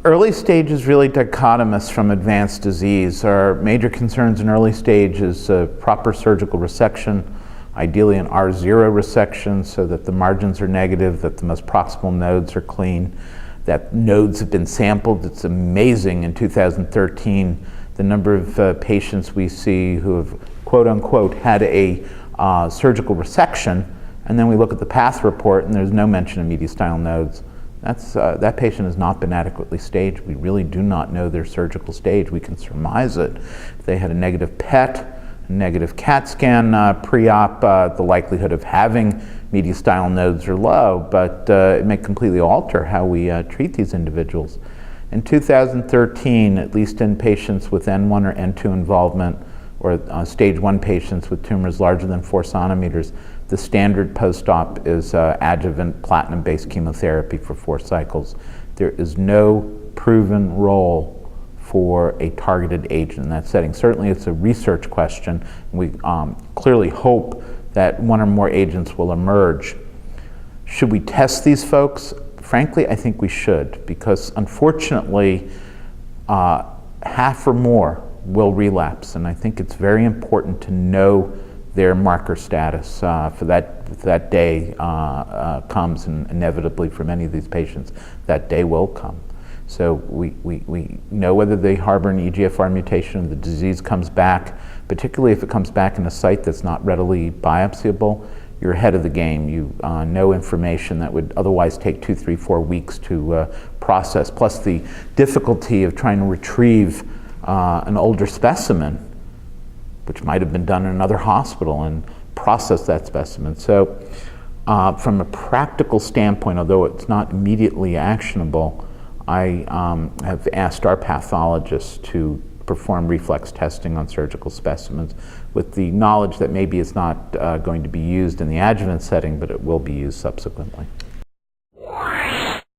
Early stage is really dichotomous from advanced disease. Our major concerns in early stage is proper surgical resection, ideally an R0 resection so that the margins are negative, that the most proximal nodes are clean, that nodes have been sampled. It's amazing in 2013 the number of patients we see who have quote unquote had a surgical resection, and then we look at the path report and there's no mention of mediastinal nodes. That patient has not been adequately staged. We really do not know their surgical stage. We can surmise it. If they had a negative PET, a negative CAT scan pre-op, the likelihood of having mediastinal nodes are low, but it may completely alter how we treat these individuals. In 2013, at least in patients with N1 or N2 involvement, or stage 1 patients with tumors larger than 4 centimeters, the standard post-op is adjuvant platinum-based chemotherapy for 4 cycles. There is no proven role for a targeted agent in that setting. Certainly it's a research question. We clearly hope that one or more agents will emerge. Should we test these folks? Frankly, I think we should, because unfortunately, half or more will relapse, and I think it's very important to know their marker status for that day comes, and inevitably for many of these patients, that day will come. So we know whether they harbor an EGFR mutation, the disease comes back, particularly if it comes back in a site that's not readily biopsiable, you're ahead of the game. You know information that would otherwise take 2, 3, 4 weeks to process, plus the difficulty of trying to retrieve an older specimen, which might have been done in another hospital, and process that specimen. So from a practical standpoint, although it's not immediately actionable, I have asked our pathologists to perform reflex testing on surgical specimens with the knowledge that maybe it's not going to be used in the adjuvant setting, but it will be used subsequently.